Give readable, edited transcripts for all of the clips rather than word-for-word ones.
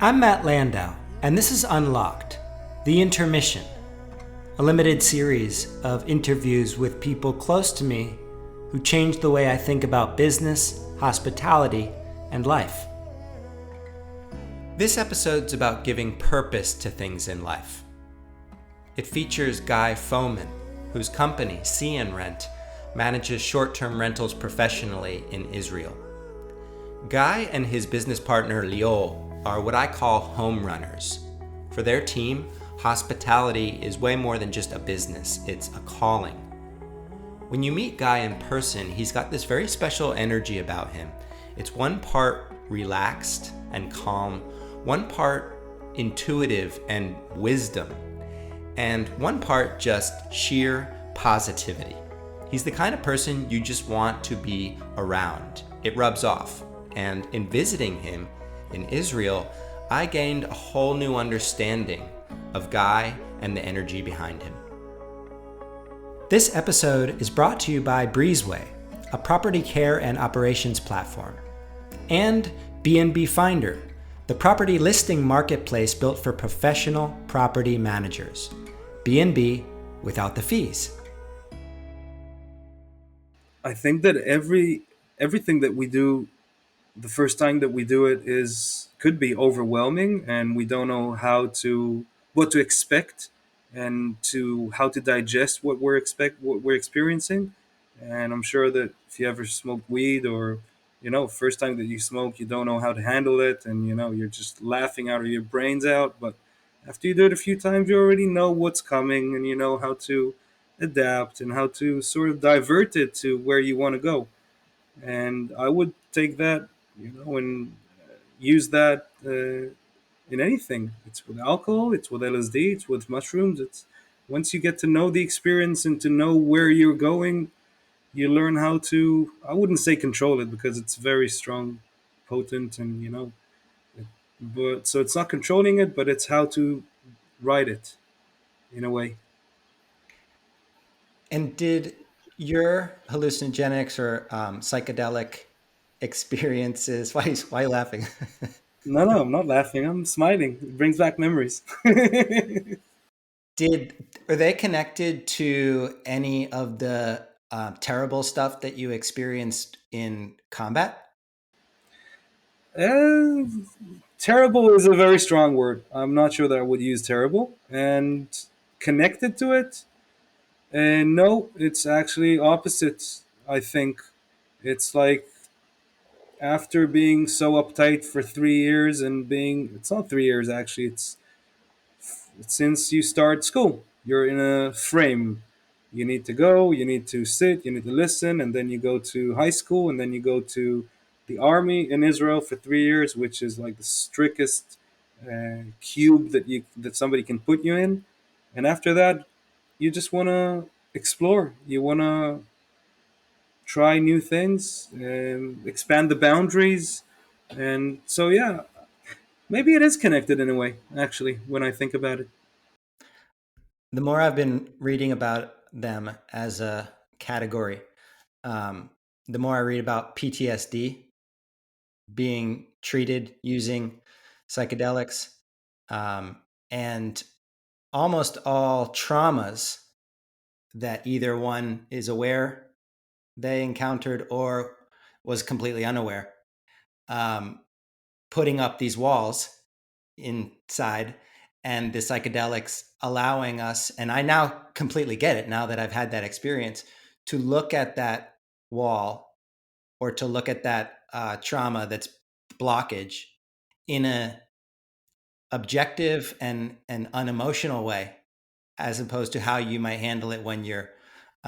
I'm Matt Landau, and this is Unlocked, The Intermission, a limited series of interviews with people close to me who changed the way I think about business, hospitality, and life. This episode's about giving purpose to things in life. It features Guy Fomin, whose company, See and Rent, manages short-term rentals professionally in Israel. Guy and his business partner Lior are what I call home runners. For their team, hospitality is way more than just a business, it's a calling. When you meet Guy in person, he's got this very special energy about him. It's one part relaxed and calm, one part intuitive and wisdom, and one part just sheer positivity. He's the kind of person you just want to be around. It rubs off. And in visiting him in Israel, I gained a whole new understanding of Guy and the energy behind him. This episode is brought to you by Breezeway, a property care and operations platform, and B&B Finder, the property listing marketplace built for professional property managers. B&B without the fees. I think that everything that we do, the first time that we do it could be overwhelming, and we don't know what to expect and to how to digest what we're experiencing. And I'm sure that if you ever smoked weed, or first time that you smoke, you don't know how to handle it, and you're just laughing out of your brains out. But after you do it a few times, you already know what's coming, and you know how to adapt and how to sort of divert it to where you want to go. And I would take that, and use that in anything. It's with alcohol, it's with LSD, it's with mushrooms. It's once you get to know the experience and to know where you're going, you learn how to. I wouldn't say control it, because it's very strong, potent, and but so it's not controlling it, but it's how to ride it in a way. And did your hallucinogenics or psychedelic experiences, why are you laughing? No, no, I'm not laughing. I'm smiling. It brings back memories. Are they connected to any of the terrible stuff that you experienced in combat? Uh, Terrible is a very strong word. I'm not sure that I would use terrible. And connected to it, and no, it's actually opposite. I think it's like, after being so uptight for 3 years, and it's not 3 years actually, it's since you start school, you're in a frame. You need to go, you need to sit, you need to listen, and then you go to high school, and then you go to the army in Israel for 3 years, which is like the strictest cube that somebody can put you in. And after that, you just want to explore. You want to try new things and expand the boundaries. And so, yeah, maybe it is connected in a way, actually, when I think about it. The more I've been reading about them as a category, um, the more I read about PTSD being treated using psychedelics, um, and almost all traumas that either one is aware they encountered or was completely unaware, um, putting up these walls inside, and the psychedelics allowing us, and I now completely get it now that I've had that experience, to look at that wall or to look at that trauma that's blockage in a objective and an unemotional way, as opposed to how you might handle it when you're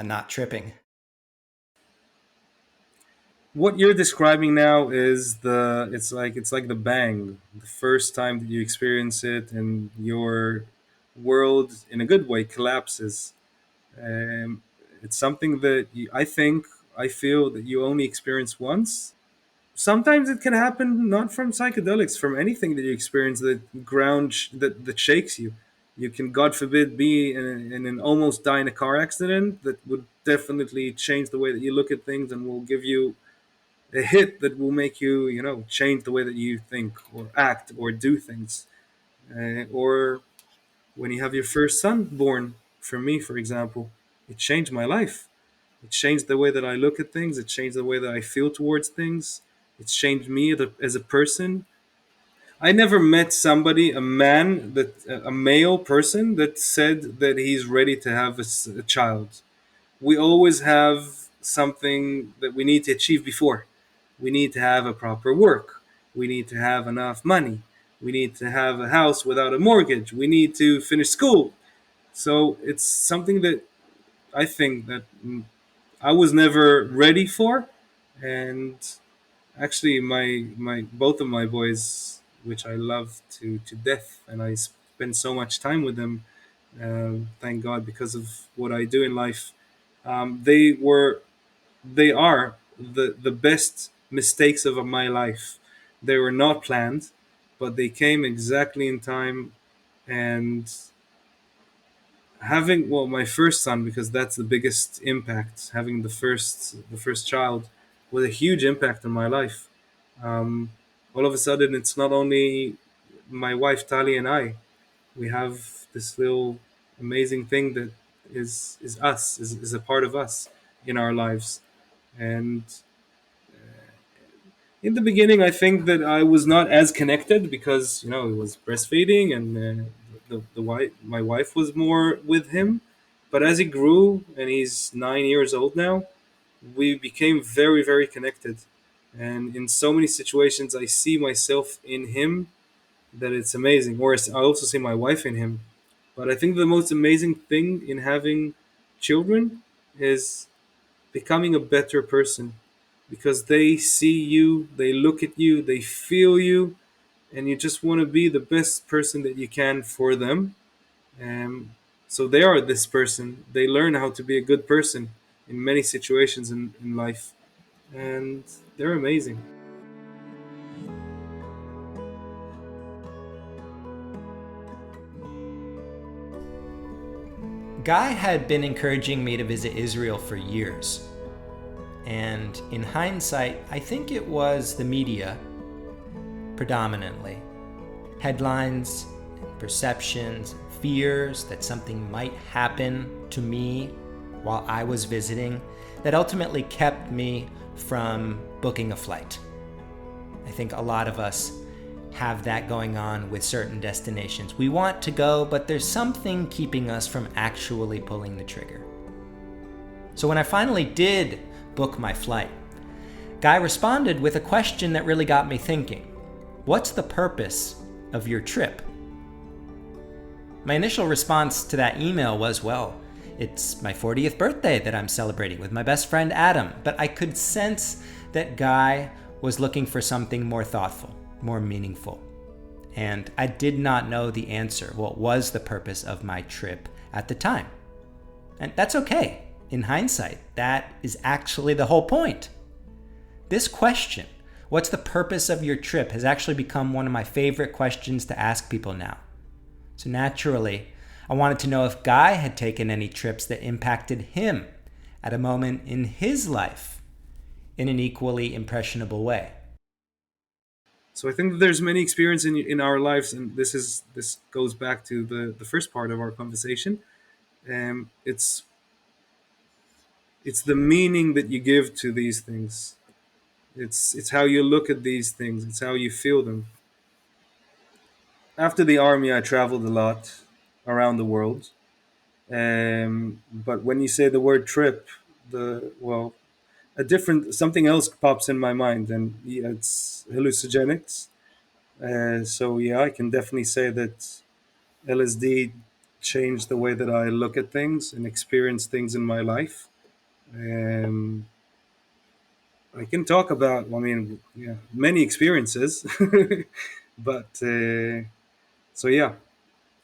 not tripping. What you're describing now is it's like the bang, the first time that you experience it, and your world, in a good way, collapses. Um, it's something that I feel that you only experience once. Sometimes it can happen not from psychedelics, from anything that you experience that shakes you. You can, God forbid, be in an almost die in a car accident that would definitely change the way that you look at things, and will give you a hit that will make you, change the way that you think or act or do things. Or when you have your first son born, for me, for example, it changed my life. It changed the way that I look at things. It changed the way that I feel towards things. It's changed me as a person. I never met somebody, a male person, that said that he's ready to have a child. We always have something that we need to achieve before. We need to have a proper work. We need to have enough money. We need to have a house without a mortgage. We need to finish school. So it's something that I think that I was never ready for. And actually, my both of my boys, which I love to death, and I spend so much time with them. Thank God, because of what I do in life. They were, they are the best mistakes of my life. They were not planned, but they came exactly in time. And having, well, my first son, because that's the biggest impact. Having the first child was a huge impact on my life. um, all of a sudden, it's not only my wife Tali and I. We have this little amazing thing that is us, is a part of us in our lives. And in the beginning, I think that I was not as connected because it was breastfeeding, and my wife was more with him. But as he grew, and he's 9 years old now, we became very, very connected. And in so many situations, I see myself in him, that it's amazing. Or I also see my wife in him. But I think the most amazing thing in having children is becoming a better person, because they see you, they look at you, they feel you, and you just want to be the best person that you can for them. So they are this person. They learn how to be a good person in many situations in life, and they're amazing. Guy had been encouraging me to visit Israel for years. And in hindsight, I think it was the media predominantly. Headlines, perceptions, fears that something might happen to me while I was visiting that ultimately kept me from booking a flight. I think a lot of us have that going on with certain destinations. We want to go, but there's something keeping us from actually pulling the trigger. So when I finally did book my flight, Guy responded with a question that really got me thinking. What's the purpose of your trip? My initial response to that email was, well, it's my 40th birthday that I'm celebrating with my best friend Adam. But I could sense that Guy was looking for something more thoughtful, more meaningful. And I did not know the answer. What was the purpose of my trip at the time? And that's okay. In hindsight, that is actually the whole point. This question, what's the purpose of your trip, has actually become one of my favorite questions to ask people now. So naturally, I wanted to know if Guy had taken any trips that impacted him at a moment in his life in an equally impressionable way. So I think that there's many experiences in our lives, and this goes back to the first part of our conversation. It's the meaning that you give to these things. It's how you look at these things. It's how you feel them. After the army, I traveled a lot around the world. But when you say the word trip, the well, a different something else pops in my mind, and yeah, it's hallucinogenics. So yeah, I can definitely say that LSD changed the way that I look at things and experience things in my life. Um, I can talk about, I mean, yeah, many experiences, but so yeah,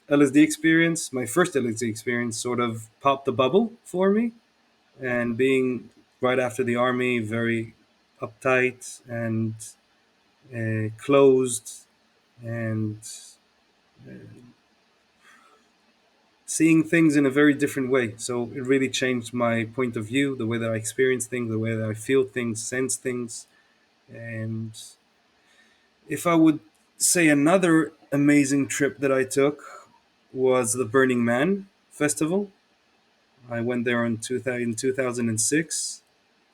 LSD experience, my first LSD experience, sort of popped the bubble for me. And being right after the army, very uptight and closed, and seeing things in a very different way. So it really changed my point of view, the way that I experience things, the way that I feel things, sense things. And if I would say another amazing trip that I took was the Burning Man festival. I went there in 2006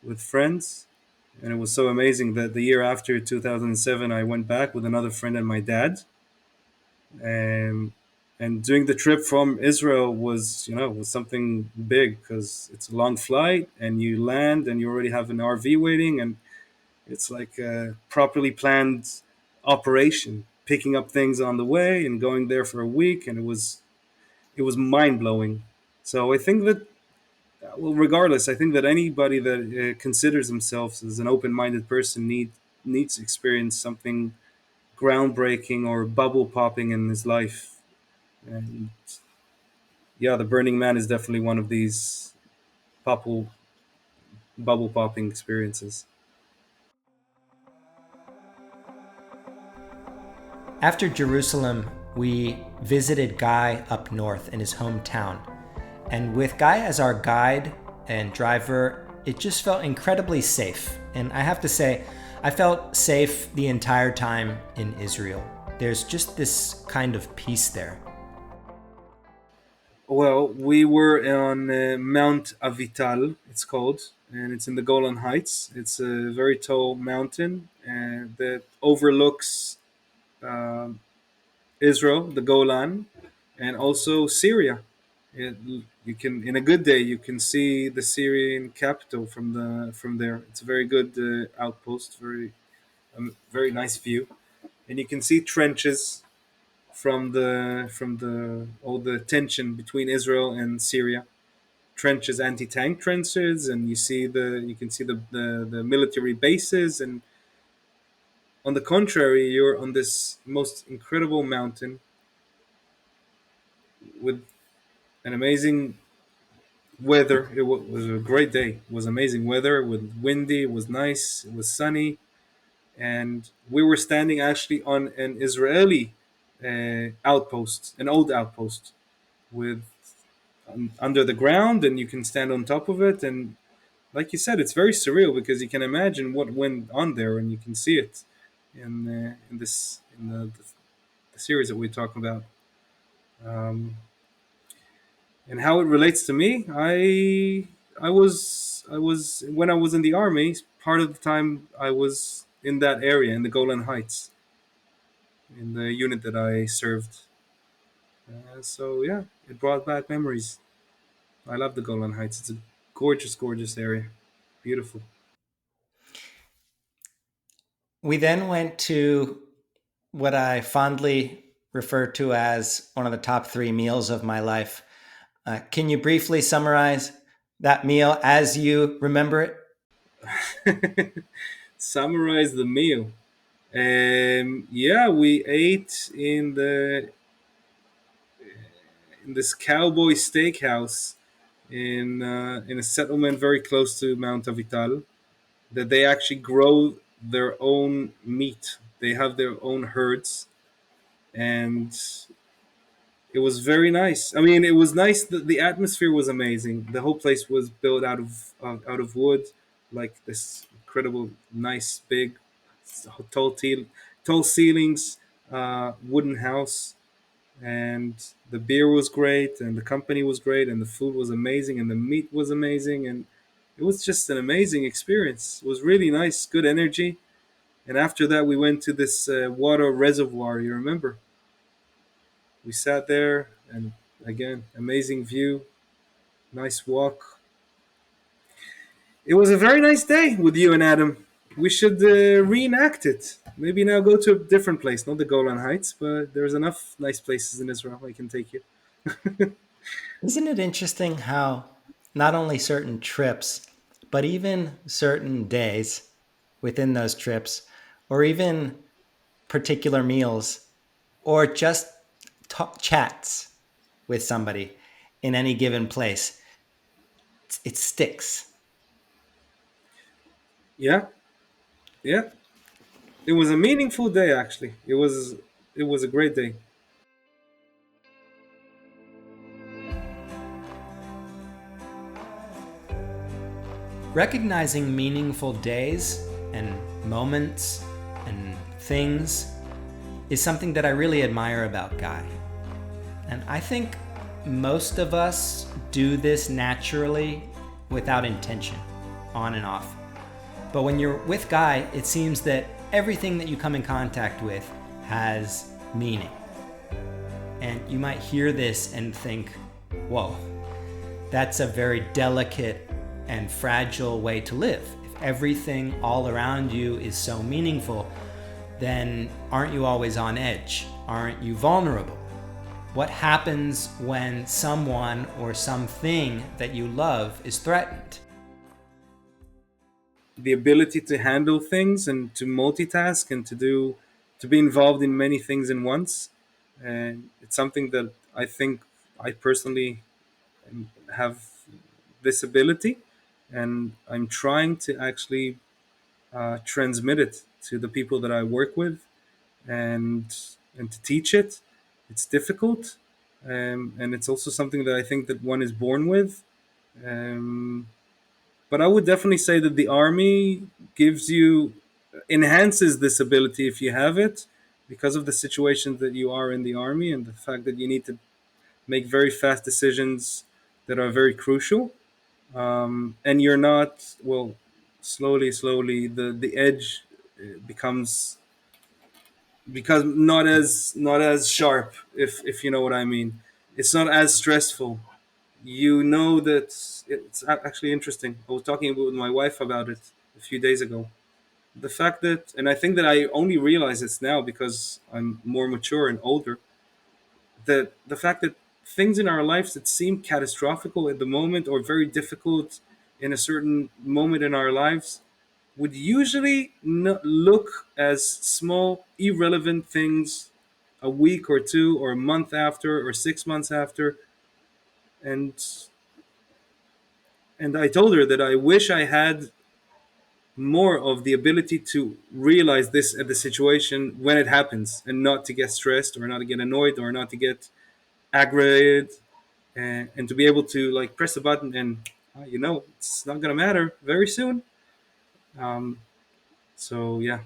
with friends, and it was so amazing that the year after 2007, I went back with another friend and my dad. Um, and doing the trip from Israel was, was something big because it's a long flight, and you land and you already have an RV waiting, and it's like a properly planned operation, picking up things on the way and going there for a week, and it was mind blowing. So I think that, well, regardless, I think that anybody that considers themselves as an open minded person needs to experience something groundbreaking or bubble popping in his life. And yeah, the Burning Man is definitely one of these bubble bubble popping experiences. After Jerusalem, we visited Guy up north in his hometown. And with Guy as our guide and driver, it just felt incredibly safe. And I have to say, I felt safe the entire time in Israel. There's just this kind of peace there. Well, we were on Mount Avital, it's called, and it's in the Golan Heights. It's a very tall mountain that overlooks um, Israel, the Golan, and also Syria. It, you can, in a good day, you can see the Syrian capital from there. It's a very good outpost, very nice view, and you can see trenches from the all the tension between Israel and Syria. Trenches, anti-tank trenches, and you can see the military bases. And on the contrary, you're on this most incredible mountain with an amazing weather. Was a great day. It was amazing weather with windy. It was nice. It was sunny, and we were standing actually on an Israeli outpost, an old outpost with under the ground, and you can stand on top of it. And like you said, it's very surreal because you can imagine what went on there, and you can see it in the series that we're talking about. Um, and how it relates to me, I was when I was in the army. Part of the time I was in that area in the Golan Heights in the unit that I served. So yeah, it brought back memories. I love the Golan Heights. It's a gorgeous, gorgeous area. Beautiful. We then went to what I fondly refer to as one of the top three meals of my life. Can you briefly summarize that meal as you remember it? Summarize the meal. Yeah, we ate in this cowboy steakhouse in a settlement very close to Mount Avital. That they actually grow their own meat. They have their own herds, and it was very nice. I mean, it was nice. The atmosphere was amazing. The whole place was built out of wood, like this incredible, nice, big, tall, tall ceilings, wooden house, and the beer was great, and the company was great, and the food was amazing, and the meat was amazing, and it was just an amazing experience. It was really nice, good energy. And after that, we went to this water reservoir. You remember? We sat there, and again, amazing view, nice walk. It was a very nice day with you and Adam. We should reenact it. Maybe now go to a different place, not the Golan Heights, but there's enough nice places in Israel I can take you. Isn't it interesting how not only certain trips, but even certain days within those trips, or even particular meals, or just chats with somebody in any given place, it sticks. Yeah, yeah. It was a meaningful day, actually. It was a great day. Recognizing meaningful days and moments and things is something that I really admire about Guy. And I think most of us do this naturally without intention, on and off. But when you're with Guy, it seems that everything that you come in contact with has meaning. And you might hear this and think, whoa, that's a very delicate and fragile way to live. If everything all around you is so meaningful, then aren't you always on edge? Aren't you vulnerable? What happens when someone or something that you love is threatened? The ability to handle things and to multitask and to be involved in many things in once, and it's something that I think I personally have this ability, and I'm trying to actually transmit it to the people that I work with, and to teach it. It's difficult, and it's also something that I think that one is born with. Um, but I would definitely say that the army gives you enhances this ability if you have it, because of the situation that you are in the army and the fact that you need to make very fast decisions that are very crucial. And you're not, well, slowly the edge becomes, because not as sharp, if you know what I mean. It's not as stressful. You know that it's actually interesting. I was talking with my wife about it a few days ago. The fact that, and I think that I only realize this now because I'm more mature and older, that the fact that things in our lives that seem catastrophical at the moment or very difficult in a certain moment in our lives would usually look as small, irrelevant things a week or two or a month after or 6 months after. And and I told her that I wish I had more of the ability to realize this at the situation when it happens, and not to get stressed or not to get annoyed or not to get aggravated, and to be able to like press a button and it's not gonna matter very soon. um, so yeah.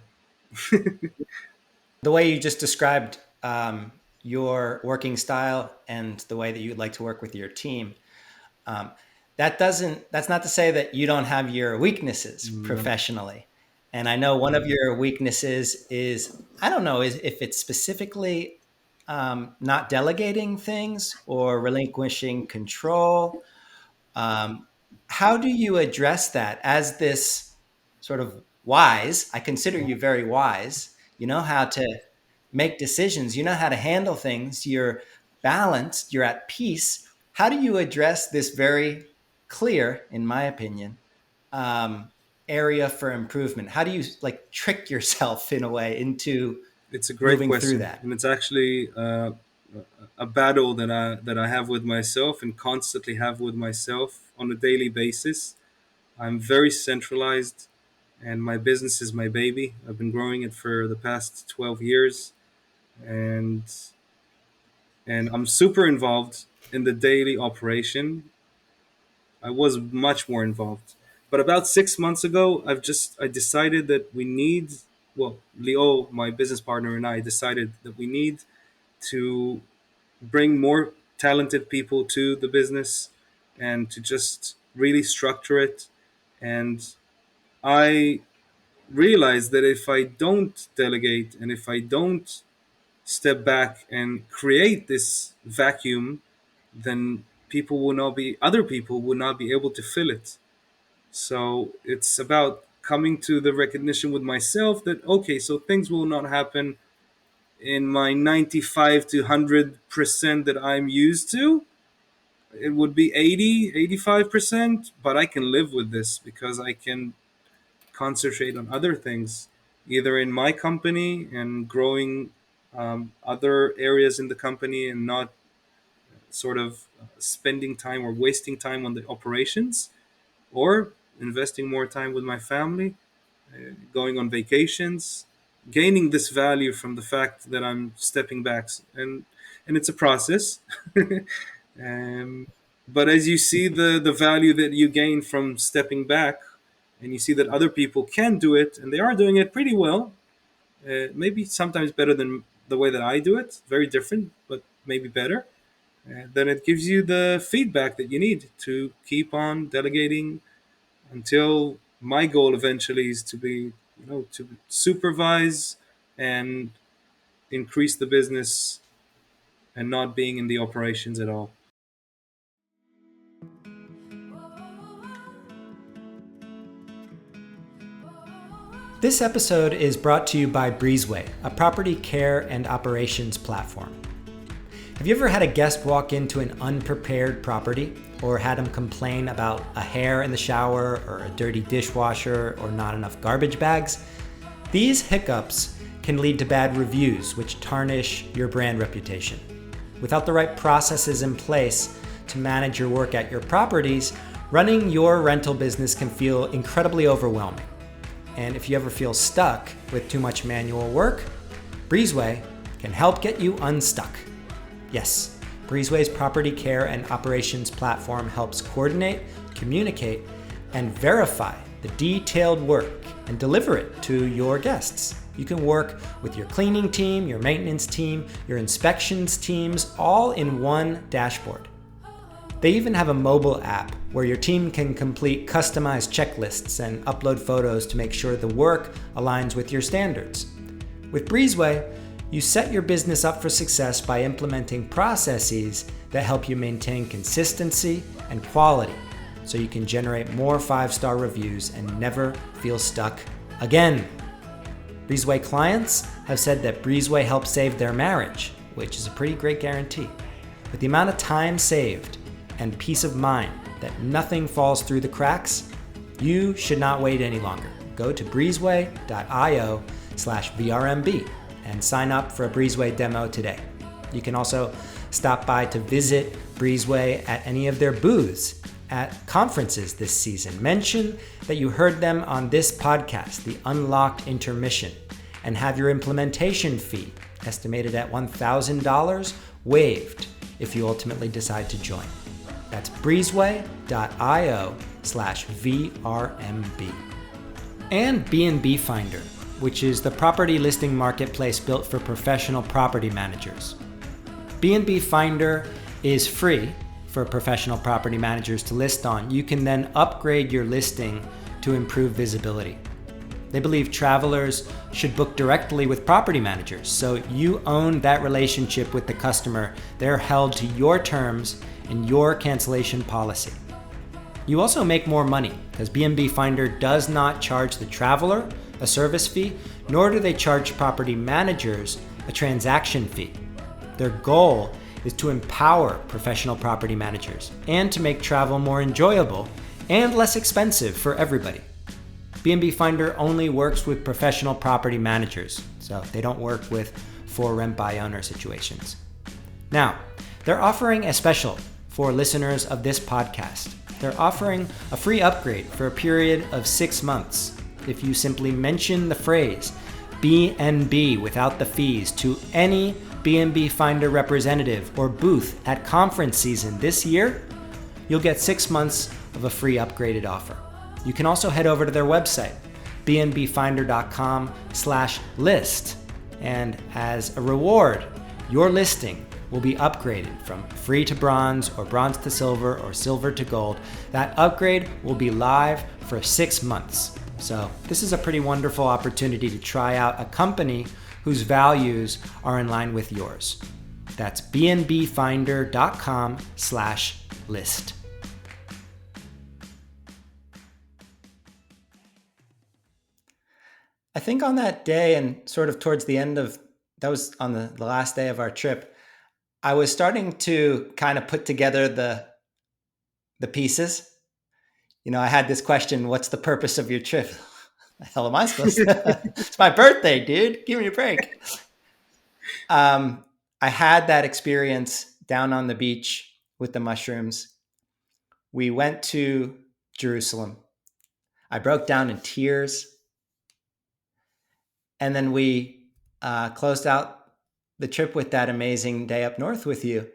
The way you just described your working style and the way that you'd like to work with your team, um, that's not to say that you don't have your weaknesses No. professionally. And I know one of your weaknesses is, I don't know if it's specifically not delegating things or relinquishing control. Um, how do you address that as this sort of wise? I consider you very wise. You know how to make decisions, you know how to handle things, you're balanced, you're at peace. How do you address this very clear, in my opinion, um, area for improvement? How do you like trick yourself in a way into It's a great moving through question, that? and it's actually a battle that I have with myself and constantly have with myself on a daily basis. I'm very centralized, and my business is my baby. I've been growing it for the past 12 years, and I'm super involved in the daily operation. I was much more involved. But about 6 months ago, I decided that we need, well, Leo, my business partner, and I decided that we need to bring more talented people to the business and to just really structure it. And I realized that if I don't delegate and if I don't step back and create this vacuum, then other people will not be able to fill it. So it's about coming to the recognition with myself that, okay, so things will not happen in my 95 to 100% that I'm used to. It would be 80, 85%, but I can live with this because I can concentrate on other things, either in my company and growing other areas in the company, and not sort of spending time or wasting time on the operations, or investing more time with my family, going on vacations, gaining this value from the fact that I'm stepping back, and it's a process. um, but as you see the value that you gain from stepping back, and you see that other people can do it and they are doing it pretty well, maybe sometimes better than the way that I do it, very different, but maybe better, then it gives you the feedback that you need to keep on delegating until my goal eventually is to be, to supervise and increase the business and not being in the operations at all. This episode is brought to you by Breezeway, a property care and operations platform. Have you ever had a guest walk into an unprepared property, or had them complain about a hair in the shower or a dirty dishwasher or not enough garbage bags? These hiccups can lead to bad reviews, which tarnish your brand reputation. Without the right processes in place to manage your work at your properties, running your rental business can feel incredibly overwhelming. And if you ever feel stuck with too much manual work, Breezeway can help get you unstuck. Yes, Breezeway's property care and operations platform helps coordinate, communicate, and verify the detailed work and deliver it to your guests. You can work with your cleaning team, your maintenance team, your inspections teams, all in one dashboard. They even have a mobile app where your team can complete customized checklists and upload photos to make sure the work aligns with your standards. With Breezeway, you set your business up for success by implementing processes that help you maintain consistency and quality so you can generate more 5-star reviews and never feel stuck again. Breezeway clients have said that Breezeway helped save their marriage, which is a pretty great guarantee. With the amount of time saved and peace of mind that nothing falls through the cracks, you should not wait any longer. Go to breezeway.io/VRMB and sign up for a Breezeway demo today. You can also stop by to visit Breezeway at any of their booths at conferences this season. Mention that you heard them on this podcast, The Unlocked Intermission, and have your implementation fee, estimated at $1,000, waived if you ultimately decide to join. That's breezeway.io/VRMB. And B&B Finder, which is the property listing marketplace built for professional property managers. B&B Finder is free for professional property managers to list on. You can then upgrade your listing to improve visibility. They believe travelers should book directly with property managers, so you own that relationship with the customer. They're held to your terms and your cancellation policy. You also make more money because B&B Finder does not charge the traveler a service fee, nor do they charge property managers a transaction fee. Their goal is to empower professional property managers and to make travel more enjoyable and less expensive for everybody. B&B Finder only works with professional property managers, so they don't work with for rent by owner situations. Now, they're offering a special for listeners of this podcast. They're offering a free upgrade for a period of 6 months if you simply mention the phrase B&B without the fees to any B&B Finder representative or booth at conference season this year. You'll get 6 months of a free upgraded offer. You can also head over to their website, bnbfinder.com/list, and as a reward, your listing will be upgraded from free to bronze or bronze to silver or silver to gold. That upgrade will be live for 6 months. So this is a pretty wonderful opportunity to try out a company whose values are in line with yours. That's bnbfinder.com/list. I think on that day and sort of towards the end of, that was on the last day of our trip, I was starting to kind of put together the pieces. You know, I had this question, what's the purpose of your trip? The hell am I supposed to? It's my birthday, dude. Give me a break. I had that experience down on the beach with the mushrooms. We went to Jerusalem. I broke down in tears. And then we closed out the trip with that amazing day up north with you.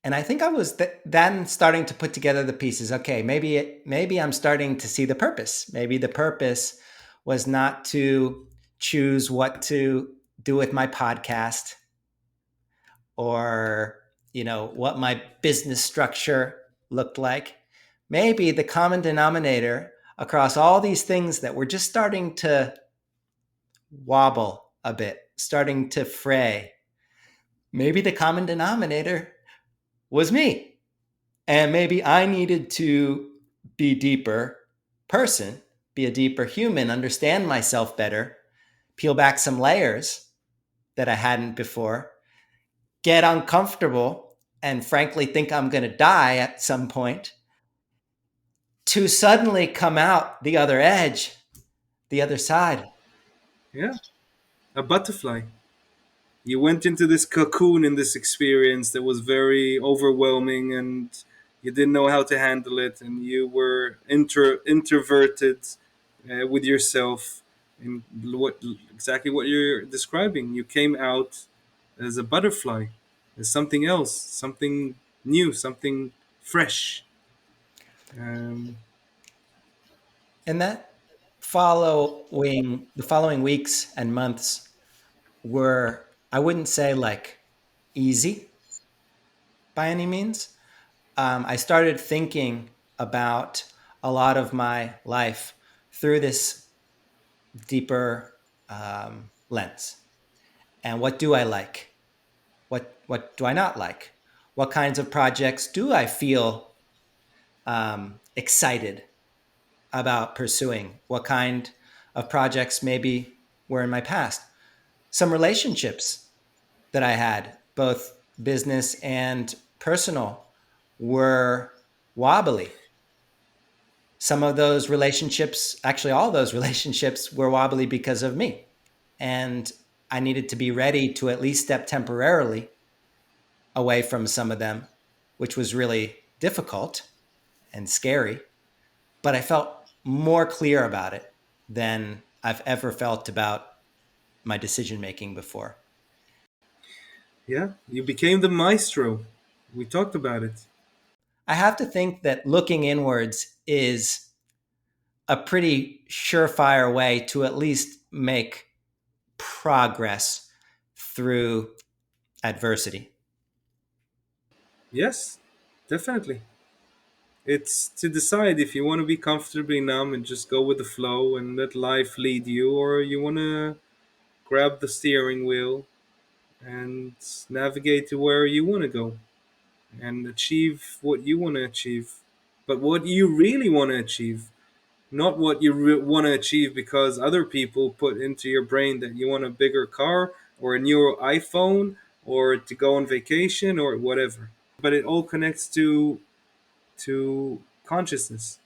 And I think I was then starting to put together the pieces. Okay, maybe I'm starting to see the purpose. Maybe the purpose was not to choose what to do with my podcast, or what my business structure looked like. Maybe the common denominator across all these things that were just starting to wobble a bit, starting to fray, maybe the common denominator was me. And maybe I needed to be deeper person, be a deeper human, understand myself better, peel back some layers that I hadn't before, get uncomfortable, and frankly think I'm going to die at some point, to suddenly come out the other edge, the other side. Yeah, a butterfly. You went into this cocoon in this experience that was very overwhelming, and you didn't know how to handle it, and you were introverted with yourself, and what exactly what you're describing. You came out as a butterfly, as something else, something new, something fresh. um, And that the following weeks and months were, I wouldn't say like easy by any means. I started thinking about a lot of my life through this deeper lens. And what do I like? What do I not like? What kinds of projects do I feel excited about pursuing? What kind of projects maybe were in my past? Some relationships that I had, both business and personal, were wobbly. Some of those relationships, actually, all those relationships, were wobbly because of me. And I needed to be ready to at least step temporarily away from some of them, which was really difficult and scary. But I felt more clear about it than I've ever felt about my decision making before. yeah, you became the maestro. We talked about it. I have to think that looking inwards is a pretty surefire way to at least make progress through adversity. Yes, definitely. It's to decide if you want to be comfortably numb and just go with the flow and let life lead you, or you want to grab the steering wheel and navigate to where you want to go and achieve what you want to achieve. But what you really want to achieve, not what you want to achieve because other people put into your brain that you want a bigger car or a newer iPhone or to go on vacation or whatever. But it all connects to consciousness,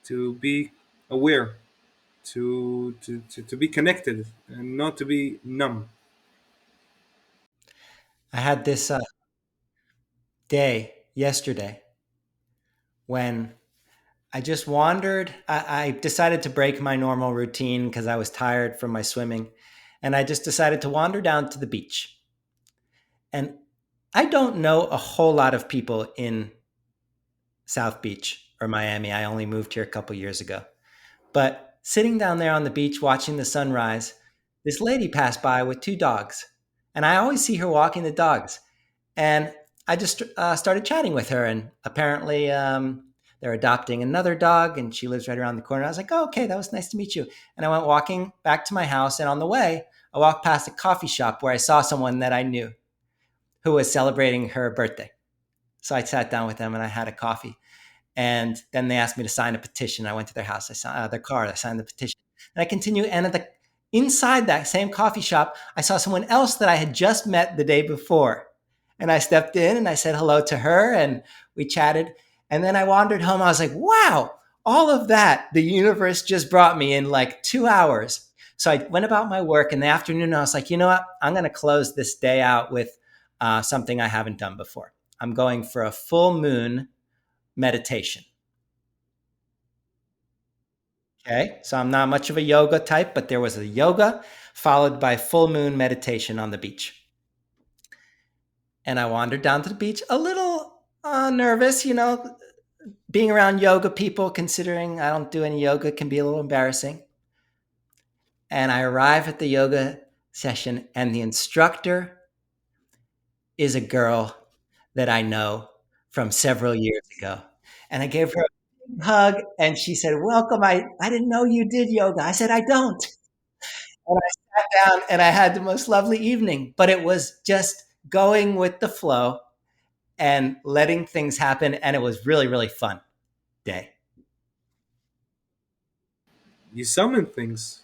to be aware, to be connected and not to be numb. I had this day yesterday when I just wandered. I decided to break my normal routine because I was tired from my swimming. And I just decided to wander down to the beach. And I don't know a whole lot of people in South Beach or Miami. I only moved here a couple years ago. But sitting down there on the beach watching the sunrise, this lady passed by with two dogs. And I always see her walking the dogs. And I just started chatting with her. And apparently, they're adopting another dog, and she lives right around the corner. I was like, oh, okay, that was nice to meet you. And I went walking back to my house. And on the way, I walked past a coffee shop where I saw someone that I knew who was celebrating her birthday. So I sat down with them and I had a coffee. And then they asked me to sign a petition. I went to their house, I signed their car, I signed the petition. And I continued. And inside that same coffee shop, I saw someone else that I had just met the day before. And I stepped in and I said hello to her and we chatted. And then I wandered home. I was like, wow, all of that, the universe just brought me in like 2 hours. So I went about my work in the afternoon. I was like, you know what? I'm going to close this day out with something I haven't done before. I'm going for a full moon meditation. Okay. So I'm not much of a yoga type, but there was a yoga followed by full moon meditation on the beach. And I wandered down to the beach a little Nervous, being around yoga people, considering I don't do any yoga, can be a little embarrassing. And I arrive at the yoga session, and the instructor is a girl that I know from several years ago. And I gave her a big hug, and she said, "Welcome. I didn't know you did yoga." I said, "I don't." And I sat down and I had the most lovely evening, but it was just going with the flow and letting things happen. And it was really, really fun day. You summon things.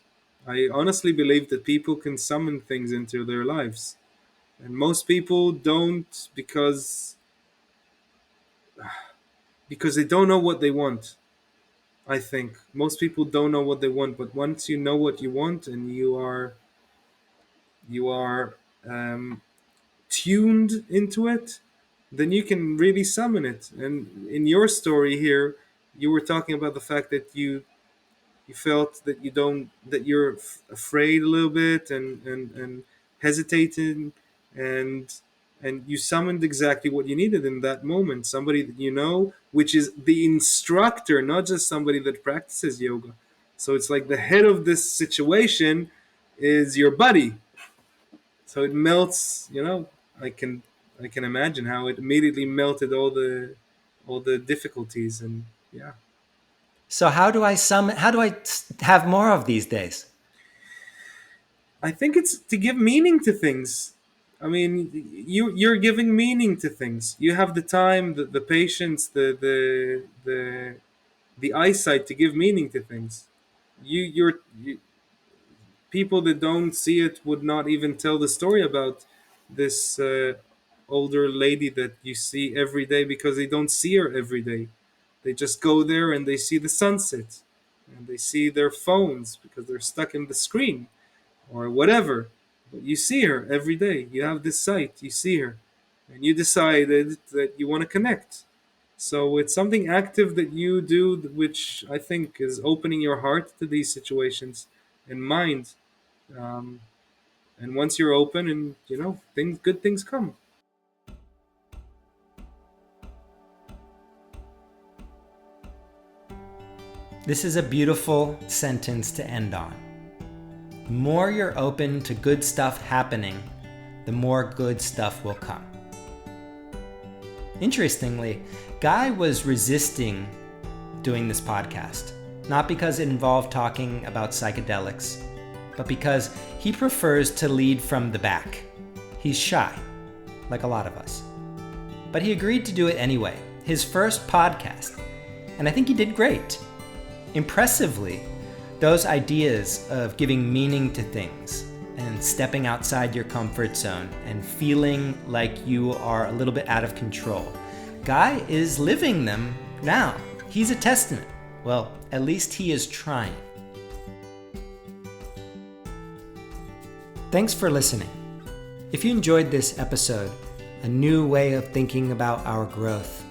I honestly believe that people can summon things into their lives. And most people don't because they don't know what they want. I think most people don't know what they want, but once you know what you want and you are um, tuned into it, then you can really summon it. And in your story here, you were talking about the fact that you felt that you're afraid a little bit and hesitating, and you summoned exactly what you needed in that moment, somebody that you know, which is the instructor, not just somebody that practices yoga. So it's like the head of this situation is your buddy, so it melts, I can imagine how it immediately melted all the difficulties. And yeah, So how do I have more of these days? I think it's to give meaning to things. I mean, you're giving meaning to things. You have the time, the patience, the eyesight to give meaning to things. People that don't see it would not even tell the story about this older lady that you see every day, because they don't see her every day. They just go there and they see the sunset, and they see their phones because they're stuck in the screen or whatever. But you see her every day. You have this sight. You see her, and you decided that you want to connect. So it's something active that you do, which I think is opening your heart to these situations and mind. Um, and once you're open, and good things come. This is a beautiful sentence to end on. The more you're open to good stuff happening, the more good stuff will come. Interestingly, Guy was resisting doing this podcast, not because it involved talking about psychedelics, but because he prefers to lead from the back. He's shy, like a lot of us. But he agreed to do it anyway, his first podcast, and I think he did great. Impressively, those ideas of giving meaning to things and stepping outside your comfort zone and feeling like you are a little bit out of control, Guy is living them now. He's a testament. Well, at least he is trying. Thanks for listening. If you enjoyed this episode, a new way of thinking about our growth,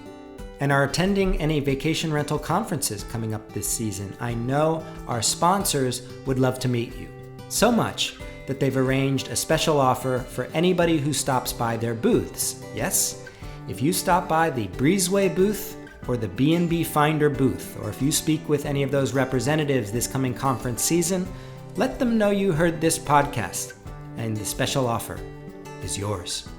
and are attending any vacation rental conferences coming up this season, I know our sponsors would love to meet you. So much that they've arranged a special offer for anybody who stops by their booths. Yes, if you stop by the Breezeway booth or the B&B Finder booth, or if you speak with any of those representatives this coming conference season, let them know you heard this podcast, and the special offer is yours.